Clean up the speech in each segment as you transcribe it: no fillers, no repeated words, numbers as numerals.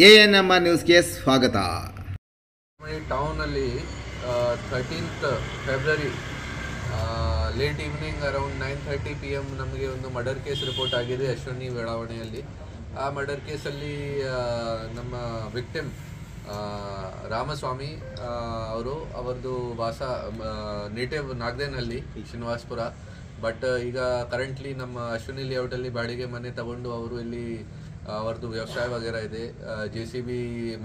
ANM ನ್ಯೂಸ್ಗೆ ಸ್ವಾಗತ. ಟೌನಲ್ಲಿ 13th February late evening around 9:30 PM ನಮಗೆ ಒಂದು ಮರ್ಡರ್ ಕೇಸ್ ರಿಪೋರ್ಟ್ ಆಗಿದೆ ಅಶ್ವಿನಿ ಬೆಳವಣಿಯಲ್ಲಿ. ಆ ಮರ್ಡರ್ ಕೇಸಲ್ಲಿ ನಮ್ಮ ವಿಕ್ಟಿಮ್ ರಾಮಸ್ವಾಮಿ ಅವರದು ವಾಸ ನೇಟಿವ್ ನಾಗದೇನಹಳ್ಳಿ ಶ್ರೀನಿವಾಸಪುರ. ಬಟ್ ಈಗ ಕರೆಂಟ್ಲಿ ನಮ್ಮ ಅಶ್ವಿನಿ ಲೇಔಟಲ್ಲಿ ಬಾಡಿಗೆ ಮನೆ ತಗೊಂಡು ಅವರು ಇಲ್ಲಿ ಅವ್ರದ್ದು ವ್ಯವಸಾಯ ವಗೇರ ಇದೆ, JCB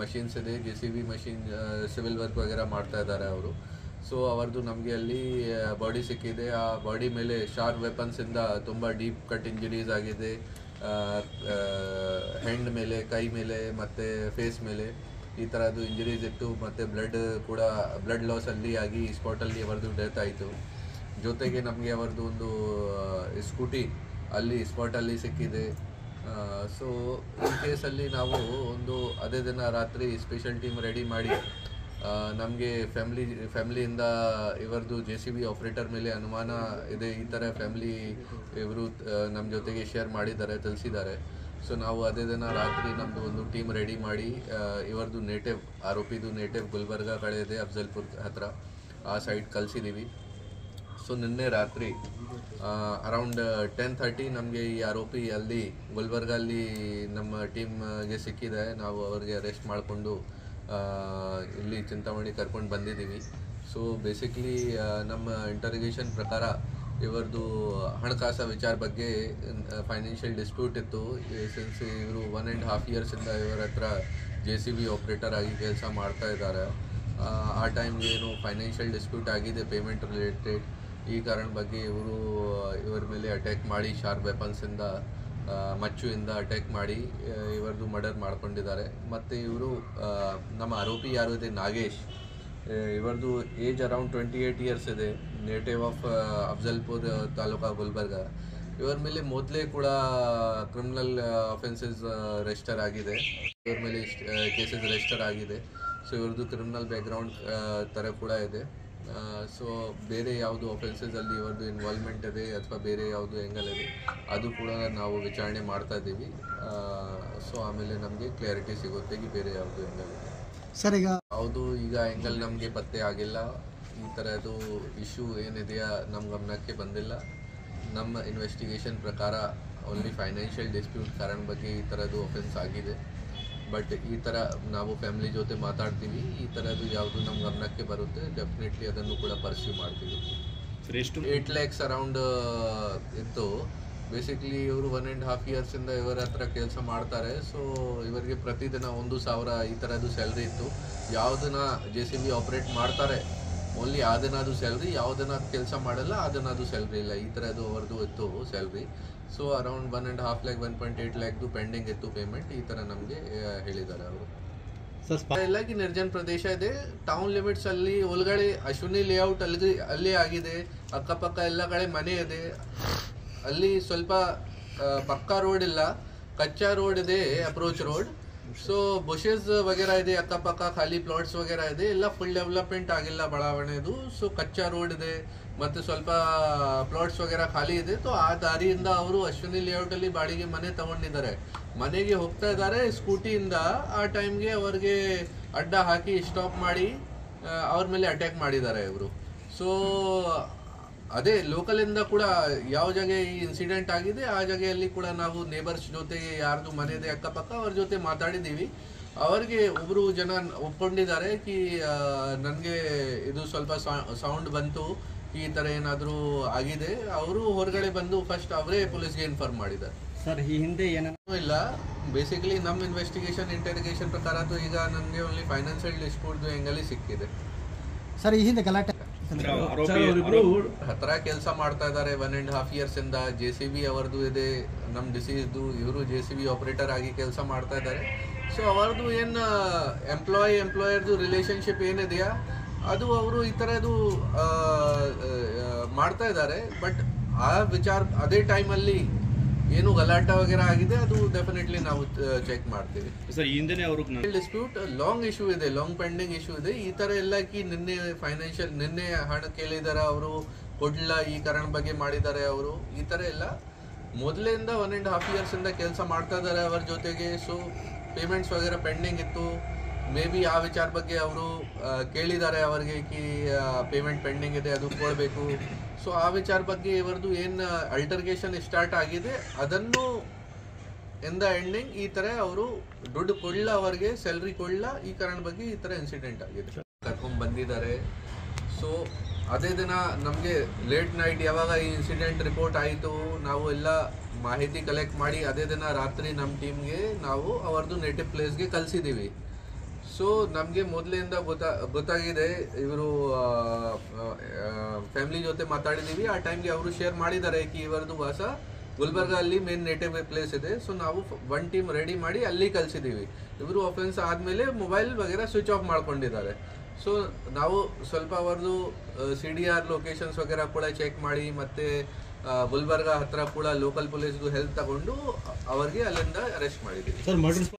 ಮಷೀನ್ಸ್ ಇದೆ, JCB ಮಷೀನ್ ಸಿವಿಲ್ ವರ್ಕ್ ವಗೇರ ಮಾಡ್ತಾ ಇದ್ದಾರೆ ಅವರು. ಸೊ ಅವ್ರದ್ದು ನಮಗೆ ಅಲ್ಲಿ ಬಾಡಿ ಸಿಕ್ಕಿದೆ. ಆ ಬಾಡಿ ಮೇಲೆ ಶಾರ್ಪ್ ವೆಪನ್ಸಿಂದ ತುಂಬ ಡೀಪ್ ಕಟ್ ಇಂಜರೀಸ್ ಆಗಿದೆ. ಹ್ಯಾಂಡ್ ಮೇಲೆ, ಕೈ ಮೇಲೆ ಮತ್ತು ಫೇಸ್ ಮೇಲೆ ಈ ಥರದ್ದು ಇಂಜರೀಸ್ ಇತ್ತು. ಮತ್ತು ಬ್ಲಡ್ ಲಾಸ್ ಅಲ್ಲಿ ಆಗಿ ಸ್ಪಾಟಲ್ಲಿ ಅವರದ್ದು ಡೆತ್ ಆಯಿತು. ಜೊತೆಗೆ ನಮಗೆ ಅವರದ್ದು ಒಂದು ಸ್ಕೂಟಿ ಅಲ್ಲಿ ಸ್ಪಾಟಲ್ಲಿ ಸಿಕ್ಕಿದೆ. ಸೊ ಈ ಕೇಸಲ್ಲಿ ನಾವು ಅದೇ ದಿನ ರಾತ್ರಿ ಸ್ಪೆಷಲ್ ಟೀಮ್ ರೆಡಿ ಮಾಡಿ ನಮಗೆ ಫ್ಯಾಮಿಲಿಯಿಂದ ಇವರದು JCB ಆಪ್ರೇಟರ್ ಮೇಲೆ ಅನುಮಾನ ಇದೆ, ಈ ಥರ ಫ್ಯಾಮಿಲಿ ಇವರು ನಮ್ಮ ಜೊತೆಗೆ ಶೇರ್ ಮಾಡಿದ್ದಾರೆ, ತಿಳಿಸಿದ್ದಾರೆ. ಸೊ ನಾವು ಅದೇ ದಿನ ರಾತ್ರಿ ನಮ್ಮದು ಒಂದು ಟೀಮ್ ರೆಡಿ ಮಾಡಿ ಇವರದು ಆರೋಪಿದು ನೇಟಿವ್ ಗುಲ್ಬರ್ಗ ಕಡೆ ಇದೆ, ಅಫ್ಜಲ್ಪುರ್ ಹತ್ರ, ಆ ಸೈಡ್ ಕಳಿಸಿದ್ದೀವಿ. ಸೊ ನಿನ್ನೆ ರಾತ್ರಿ ಅರೌಂಡ್ 10:30 ನಮಗೆ ಈ ಆರೋಪಿ ಅಲ್ಲಿ ಗುಲ್ಬರ್ಗಲ್ಲಿ ನಮ್ಮ ಟೀಮ್ಗೆ ಸಿಕ್ಕಿದೆ. ನಾವು ಅವ್ರಿಗೆ ಅರೆಸ್ಟ್ ಮಾಡಿಕೊಂಡು ಇಲ್ಲಿ ಚಿಂತಾಮಣಿ ಕರ್ಕೊಂಡು ಬಂದಿದ್ದೀವಿ. ಸೊ ಬೇಸಿಕ್ಲಿ ನಮ್ಮ ಇಂಟರ್ಗೇಷನ್ ಪ್ರಕಾರ ಇವರದು ಹಣಕಾಸು ವಿಚಾರ ಬಗ್ಗೆ ಫೈನಾನ್ಷಿಯಲ್ ಡಿಸ್ಪ್ಯೂಟ್ ಇತ್ತು. ಸಿನ್ಸ್ ಇವರು 1.5 yearsಯಿಂದ ಇವರ ಹತ್ರ JCB ಆಪ್ರೇಟರ್ ಆಗಿ ಕೆಲಸ ಮಾಡ್ತಾ ಇದ್ದಾರೆ. ಆ ಟೈಮ್ಗೆ ಏನು ಫೈನಾನ್ಷಿಯಲ್ ಡಿಸ್ಪ್ಯೂಟ್ ಆಗಿದೆ ಪೇಮೆಂಟ್ ರಿಲೇಟೆಡ್. ಈ ಕಾರಣ ಬಗ್ಗೆ ಇವರ ಮೇಲೆ ಅಟ್ಯಾಕ್ ಮಾಡಿ ಶಾರ್ಪ್ ವೆಪನ್ಸಿಂದ ಮಚ್ಚುವಿಂದ ಅಟ್ಯಾಕ್ ಮಾಡಿ ಇವರದು ಮರ್ಡರ್ ಮಾಡ್ಕೊಂಡಿದ್ದಾರೆ. ಮತ್ತು ಇವರು ನಮ್ಮ ಆರೋಪಿ ಯಾರು ಇದೆ ನಾಗೇಶ್, ಇವರದು ಏಜ್ ಅರೌಂಡ್ 28 years ಇದೆ, ನೇಟಿವ್ ಆಫ್ ಅಫ್ಜಲ್ಪುರ್ ತಾಲೂಕಾ ಗುಲ್ಬರ್ಗ. ಇವರ ಮೇಲೆ ಮೊದಲೇ ಕೂಡ ಕ್ರಿಮಿನಲ್ ಅಫೆನ್ಸಸ್ ರಿಜಿಸ್ಟರ್ ಆಗಿದೆ, ಇವರ ಮೇಲೆ ಕೇಸಸ್ ರಿಜಿಸ್ಟರ್ ಆಗಿದೆ. ಸೊ ಇವ್ರದ್ದು ಕ್ರಿಮಿನಲ್ ಬ್ಯಾಕ್ಗ್ರೌಂಡ್ ಥರ ಕೂಡ ಇದೆ. ಸೊ ಬೇರೆ ಯಾವುದು ಅಫೆನ್ಸಸಲ್ಲಿ ಇವ್ರದ್ದು ಇನ್ವಾಲ್ವ್ಮೆಂಟ್ ಇದೆ ಅಥವಾ ಬೇರೆ ಯಾವುದು ಆ್ಯಂಗಲ್ ಇದೆ ಅದು ಕೂಡ ನಾವು ವಿಚಾರಣೆ ಮಾಡ್ತಾ ಇದ್ದೀವಿ. ಸೊ ಆಮೇಲೆ ನಮಗೆ ಕ್ಲಾರಿಟಿ ಸಿಗುತ್ತೆ ಈ ಬೇರೆ ಯಾವುದು ಆ್ಯಂಗಲ್ ಇದೆ ಸರ್. ಈಗ ಆ್ಯಂಗಲ್ ನಮಗೆ ಪತ್ತೆ ಆಗಿಲ್ಲ. ಈ ಥರದ್ದು ಇಶ್ಯೂ ಏನಿದೆಯಾ ನಮ್ಮ ಗಮನಕ್ಕೆ ಬಂದಿಲ್ಲ. ನಮ್ಮ ಇನ್ವೆಸ್ಟಿಗೇಷನ್ ಪ್ರಕಾರ ಓನ್ಲಿ ಫೈನಾನ್ಷಿಯಲ್ ಡಿಸ್ಪ್ಯೂಟ್ ಕಾರಣ ಬಗ್ಗೆ ಈ ಥರದ್ದು ಅಫೆನ್ಸ್ ಆಗಿದೆ. ಬಟ್ ಈ ಥರ ನಾವು ಫ್ಯಾಮಿಲಿ ಜೊತೆ ಮಾತಾಡ್ತೀವಿ, ಈ ಥರದ್ದು ಯಾವುದು ನಮ್ಮ ಗಮನಕ್ಕೆ ಬರುತ್ತೆ ಡೆಫಿನೆಟ್ಲಿ ಅದನ್ನು ಕೂಡ ಪರ್ಸ್ಯೂ ಮಾಡ್ತೀವಿ. 8 lakhs ಅರೌಂಡ್ ಇತ್ತು. ಬೇಸಿಕ್ಲಿ ಇವರು 1.5 yearsಯಿಂದ ಇವರ ಹತ್ರ ಕೆಲಸ ಮಾಡ್ತಾರೆ. ಸೊ ಇವರಿಗೆ ಪ್ರತಿದಿನ 1,000 ಈ ಥರದ್ದು ಸ್ಯಾಲ್ರಿ ಇತ್ತು. ಯಾವುದನ್ನ JCB ಆಪ್ರೇಟ್ ಮಾಡ್ತಾರೆ ಓನ್ಲಿ ಆ ದಿನ ಅದು ಸ್ಯಾಲ್ರಿ, ಯಾವುದನ್ನ ಕೆಲಸ ಮಾಡಲ್ಲ ಆ ದಿನ ಅದು ಸ್ಯಾಲ್ರಿ ಇಲ್ಲ, ಈ ಥರದ್ದು ಅವ್ರದ್ದು ಇತ್ತು ಸ್ಯಾಲ್ರಿ. ಸೊ ಅರೌಂಡ್ 1.5 lakh 1.8 lakhದು ಪೆಂಡಿಂಗ್ ಇತ್ತು ಪೇಮೆಂಟ್, ಈ ಥರ ನಮಗೆ ಹೇಳಿದ್ದಾರೆ ಅವರು. ಎಲ್ಲ ನಿರ್ಜನ ಪ್ರದೇಶ ಇದೆ, ಟೌನ್ ಲಿಮಿಟ್ಸ್ ಅಲ್ಲಿ ಒಳಗಡೆ ಅಶ್ವಿನಿ ಲೇಔಟ್ ಅಲ್ಲಿ ಆಗಿದೆ. ಅಕ್ಕಪಕ್ಕ ಎಲ್ಲ ಕಡೆ ಮನೆ ಇದೆ. ಅಲ್ಲಿ ಸ್ವಲ್ಪ ಪಕ್ಕಾ ರೋಡ್ ಇಲ್ಲ, ಕಚ್ಚಾ ರೋಡ್ ಇದೆ, ಅಪ್ರೋಚ್ ರೋಡ್. ಸೊ ಬುಷಸ್ ವಗೇರ ಇದೆ, ಅಕ್ಕಪಕ್ಕ ಖಾಲಿ ಪ್ಲಾಟ್ಸ್ ವಗೇರ ಇದೆ, ಎಲ್ಲ ಫುಲ್ ಡೆವಲಪ್ಮೆಂಟ್ ಆಗಿಲ್ಲ ಬಡಾವಣೆದು. ಸೊ ಕಚ್ಚಾ ರೋಡ್ ಇದೆ ಮತ್ತು ಸ್ವಲ್ಪ ಪ್ಲಾಟ್ಸ್ ವಗೇರ ಖಾಲಿ ಇದೆ. ಸೊ ಆ ದಾರಿಯಿಂದ ಅವರು ಅಶ್ವಿನಿ ಲೇಔಟಲ್ಲಿ ಬಾಡಿಗೆ ಮನೆ ತಗೊಂಡಿದ್ದಾರೆ. ಮನೆಗೆ ಹೋಗ್ತಾ ಇದ್ದಾರೆ ಸ್ಕೂಟಿಯಿಂದ. ಆ ಟೈಮ್ಗೆ ಅವ್ರಿಗೆ ಅಡ್ಡ ಹಾಕಿ ಸ್ಟಾಪ್ ಮಾಡಿ ಅವ್ರ ಮೇಲೆ ಅಟ್ಯಾಕ್ ಮಾಡಿದ್ದಾರೆ ಇವರು. ಸೊ ಅದೇ ಲೋಕಲಿಂದ ಕೂಡ ಯಾವ ಜಾಗ ಈ ಇನ್ಸಿಡೆಂಟ್ ಆಗಿದೆ ಆ ಜಾಗೆಯಲ್ಲಿ ಕೂಡ ನಾವು ನೇಬರ್ಸ್ ಜೊತೆಗೆ ಯಾರ್ದು ಮನೆ ಇದೆ ಅಕ್ಕಪಕ್ಕ ಅವ್ರ ಜೊತೆ ಮಾತಾಡಿದ್ದೀವಿ. ಅವ್ರಿಗೆ ಒಬ್ಬರು ಜನ ಒಪ್ಕೊಂಡಿದ್ದಾರೆ ಕಿ ನನಗೆ ಇದು ಸ್ವಲ್ಪ ಸೌಂಡ್ ಬಂತು, ಈ ಥರ ಏನಾದರೂ ಆಗಿದೆ. ಅವರು ಹೊರಗಡೆ ಬಂದು ಫಸ್ಟ್ ಅವರೇ ಪೊಲೀಸ್ಗೆ ಇನ್ಫಾರ್ಮ್ ಮಾಡಿದ್ದಾರೆ. ಸರ್ ಈ ಹಿಂದೆ ಏನೂ ಇಲ್ಲ. ಬೇಸಿಕಲಿ ನಮ್ಮ ಇಂಟರ್ಗೇಷನ್ ಪ್ರಕಾರ ಈಗ ನನಗೆ ಓನ್ಲಿ ಫೈನಾನ್ಷಿಯಲ್ ಡಿಸ್ಪ್ಯೂಟ್ ಆ್ಯಂಗಲ್ ಸಿಕ್ಕಿದೆ. ಸರ್ ಈ ಹಿಂದೆ ಗಲಾಟೆ ಹತ್ರ ಕೆಲಸ ಮಾಡ್ತಾ ಇದ್ದಾರೆ 1.5 yearsಯಿಂದ. JCB ಅವರದು ಇದೆ, ನಮ್ಮ ಡಿಸೀಸ್ದು. ಇವರು JCB ಆಪ್ರೇಟರ್ ಆಗಿ ಕೆಲಸ ಮಾಡ್ತಾ ಇದ್ದಾರೆ. ಸೊ ಅವರದು ಏನು ಎಂಪ್ಲಾಯರ್ದು ರಿಲೇಷನ್ಶಿಪ್ ಏನಿದೆಯಾ ಅದು ಅವರು ಈ ಥರದ್ದು ಮಾಡ್ತಾ ಇದ್ದಾರೆ. ಬಟ್ ಆ ವಿಚಾರ ಅದೇ ಟೈಮಲ್ಲಿ ಏನು ಗಲಾಟೆ ವಗೇರ ಆಗಿದೆ ಅದು ಡೆಫಿನೆಟ್ಲಿ ನಾವು ಚೆಕ್ ಮಾಡ್ತೀವಿ. ಸರ್ ಹಿಂದೆನೇ ಅವರು ಡಿಸ್ಪ್ಯೂಟ್ ಲಾಂಗ್ ಇಶ್ಯೂ ಇದೆ, ಲಾಂಗ್ ಪೆಂಡಿಂಗ್ ಇಶ್ಯೂ ಇದೆ. ಈ ಥರ ಎಲ್ಲ ನಿನ್ನೆ ಹಣ ಕೇಳಿದಾರೆ ಅವರು ಕೊಡ್ಲಿಲ್ಲ, ಈ ಕಾರಣ ಬಗ್ಗೆ ಮಾಡಿದ್ದಾರೆ ಅವರು. ಈ ಥರ ಎಲ್ಲ ಮೊದಲಿಂದ 1.5 yearsಯಿಂದ ಕೆಲಸ ಮಾಡ್ತಾ ಇದ್ದಾರೆ ಅವರ ಜೊತೆಗೆ. ಸೊ ಪೇಮೆಂಟ್ಸ್ ವಗೇರಾ ಪೆಂಡಿಂಗ್ ಇತ್ತು. ಮೇ ಬಿ ಆ ವಿಚಾರ ಬಗ್ಗೆ ಅವರು ಕೇಳಿದ್ದಾರೆ ಅವರಿಗೆ ಕಿ ಪೇಮೆಂಟ್ ಪೆಂಡಿಂಗ್ ಇದೆ, ಅದು ಕೊಡಬೇಕು. ಸೊ ಆ ವಿಚಾರ ಬಗ್ಗೆ ಇವರದು ಏನು ಅಲ್ಟರ್ಗೇಷನ್ ಸ್ಟಾರ್ಟ್ ಆಗಿದೆ, ಅದನ್ನು ಇನ್ ದ ಎಂಡಿಂಗ್ ಈ ಥರ ಅವರು ದುಡ್ಡು ಕೊಡಲ್ಲ, ಅವರಿಗೆ ಸ್ಯಾಲ್ರಿ ಕೊಡಲ್ಲ, ಈ ಕಾರಣ ಬಗ್ಗೆ ಈ ಥರ ಇನ್ಸಿಡೆಂಟ್ ಆಗಿದೆ. ಕರ್ಕೊಂಡು ಬಂದಿದ್ದಾರೆ. ಸೊ ಅದೇ ದಿನ ನಮಗೆ ಲೇಟ್ ನೈಟ್ ಯಾವಾಗ ಈ ಇನ್ಸಿಡೆಂಟ್ ರಿಪೋರ್ಟ್ ಆಯಿತು, ನಾವು ಎಲ್ಲ ಮಾಹಿತಿ ಕಲೆಕ್ಟ್ ಮಾಡಿ ಅದೇ ದಿನ ರಾತ್ರಿ ನಮ್ಮ ಟೀಮ್ಗೆ ನಾವು ಅವರದು ನೇಟಿವ್ ಪ್ಲೇಸ್ಗೆ ಕಳಿಸಿದ್ದೀವಿ. ಸೊ ನಮಗೆ ಮೊದಲಿಂದ ಗೊತ್ತಾಗಿದೆ, ಇವರು ಫ್ಯಾಮಿಲಿ ಜೊತೆ ಮಾತಾಡಿದ್ದೀವಿ. ಆ ಟೈಮ್ಗೆ ಅವರು ಶೇರ್ ಮಾಡಿದ್ದಾರೆ ಕಿ ಇವರದು ವಾಸ ಗುಲ್ಬರ್ಗ ಅಲ್ಲಿ ಮೇನ್ ನೇಟಿವ್ ಪ್ಲೇಸ್ ಇದೆ. ಸೊ ನಾವು ಒನ್ ಟೀಮ್ ರೆಡಿ ಮಾಡಿ ಅಲ್ಲಿ ಕಳಿಸಿದ್ದೀವಿ. ಇವರು ಅಫೆನ್ಸ್ ಆದಮೇಲೆ ಮೊಬೈಲ್ ವಗೇರಾ ಸ್ವಿಚ್ ಆಫ್ ಮಾಡ್ಕೊಂಡಿದ್ದಾರೆ. ಸೊ ನಾವು ಸ್ವಲ್ಪ ಅವರದು CDR ಲೊಕೇಶನ್ಸ್ ವಗೇರಾ ಕೂಡ ಚೆಕ್ ಮಾಡಿ ಮತ್ತು ಗುಲ್ಬರ್ಗ ಹತ್ರ ಕೂಡ ಲೋಕಲ್ ಪೊಲೀಸ್ದು ಹೆಲ್ಪ್ ತಗೊಂಡು ಅವರಿಗೆ ಅಲ್ಲಿಂದ ಅರೆಸ್ಟ್ ಮಾಡಿದ್ದೀವಿ.